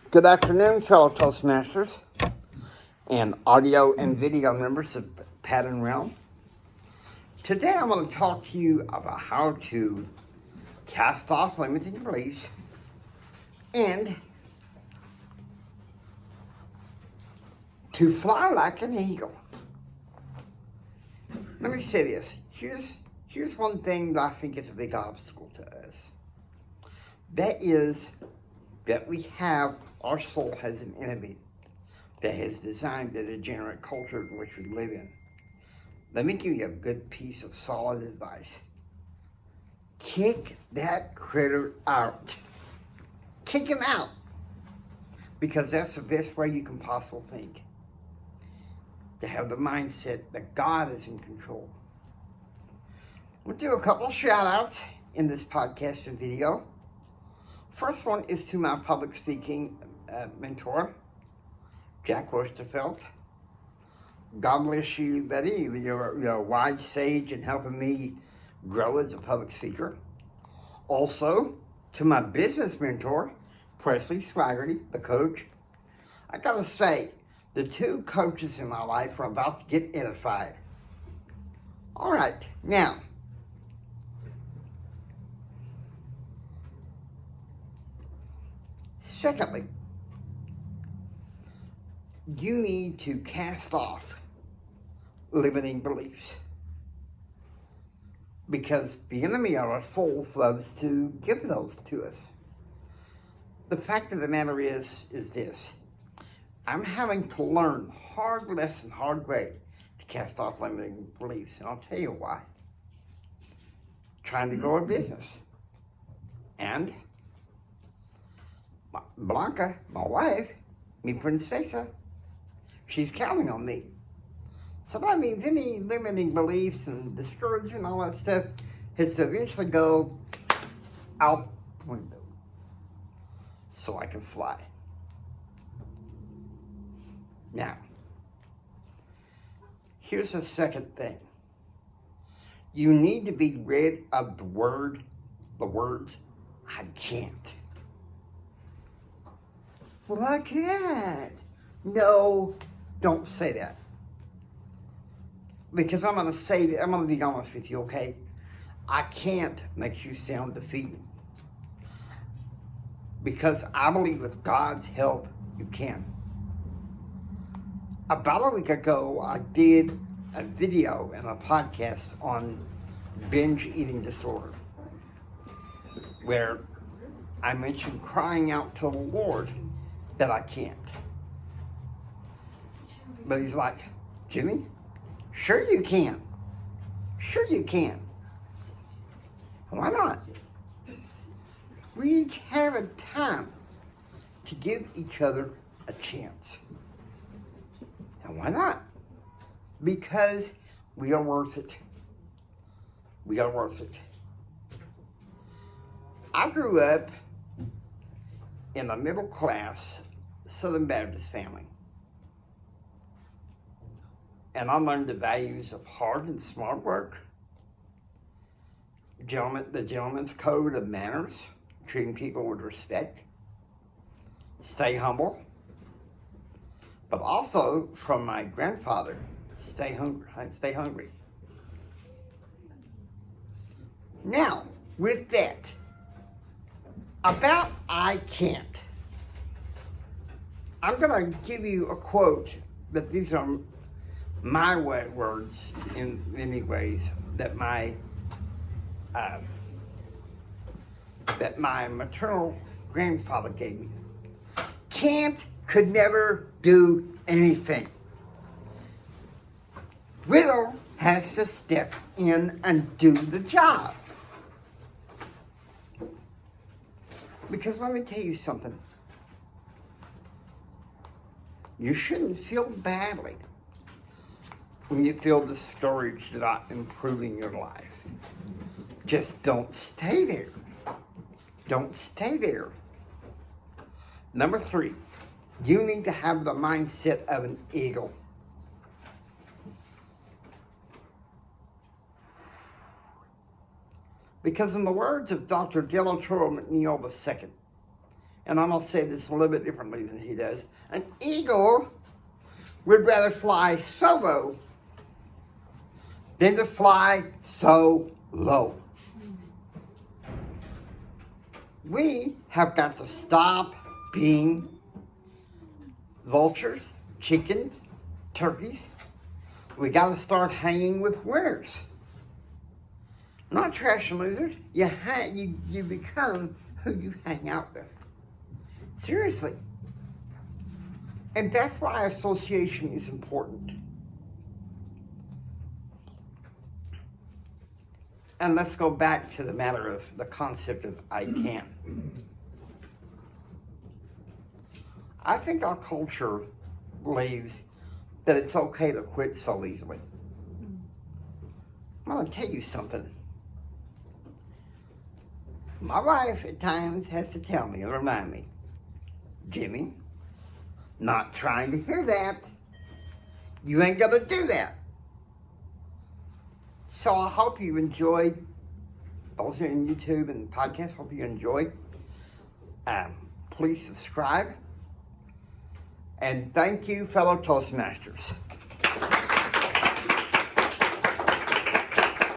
Good afternoon, fellow Toastmasters and audio and video members of Pattern Realm. Today I'm going to talk to you about how to cast off limiting beliefs and to fly like an eagle. Let me say this. Here's one thing that I think is a big obstacle to us. That is that our soul has an enemy that has designed the degenerate culture in which we live in. Let me give you a good piece of solid advice. Kick that critter out. Kick him out. Because that's the best way you can possibly think. To have the mindset that God is in control. I'm going to do a couple of shout outs in this podcast and video. First one is to my public speaking mentor, Jack Westerfeld. God bless you, buddy. You're a wise sage in helping me grow as a public speaker. Also, to my business mentor, Presley Swaggerty, the coach. I gotta say, the two coaches in my life are about to get edified. All right, now, secondly, you need to cast off limiting beliefs. Because the enemy of our souls loves to give those to us. The fact of the matter is this. I'm having to learn hard lesson, hard way to cast off limiting beliefs. And I'll tell you why. Trying to grow a business. And Blanca, my wife, mi princesa, she's counting on me. So that means any limiting beliefs and discouragement and all that stuff has to eventually go out the window so I can fly. Now, here's the second thing. You need to be rid of the words, I can't. Well, I can't. No, don't say that. Because I'm going to be honest with you, okay? I can't make you sound defeated. Because I believe with God's help, you can. About a week ago, I did a video and a podcast on binge eating disorder, where I mentioned crying out to the Lord that I can't. But he's like, Jimmy, sure you can. Sure you can. Why not? We each have a time to give each other a chance. And why not? Because we are worth it. We are worth it. I grew up in a middle class Southern Baptist family. And I learned the values of hard and smart work, the gentleman's code of manners, treating people with respect, stay humble, but also from my grandfather, stay hungry. Now, with that, about I can't, I'm going to give you a quote that these are my words in many ways that my maternal grandfather gave me. Can't could never do anything. Will has to step in and do the job. Because let me tell you something. You shouldn't feel badly when you feel discouraged about improving your life. Just don't stay there. Don't stay there. Number 3, you need to have the mindset of an eagle. Because in the words of Dr. Delatoro McNeil II, and I'm going to say this a little bit differently than he does, an eagle would rather fly solo than to fly so low. We have got to stop being vultures, chickens, turkeys. We got to start hanging with winners. Not trash and losers. You become who you hang out with. Seriously. And that's why association is important. And let's go back to the matter of the concept of I can. I think our culture believes that it's okay to quit so easily. I'm going to tell you something. My wife at times has to tell me and remind me, Jimmy, not trying to hear that. You ain't going to do that. So I hope you enjoyed, those in YouTube and podcast, hope you enjoyed. Please subscribe. And thank you, fellow Toastmasters.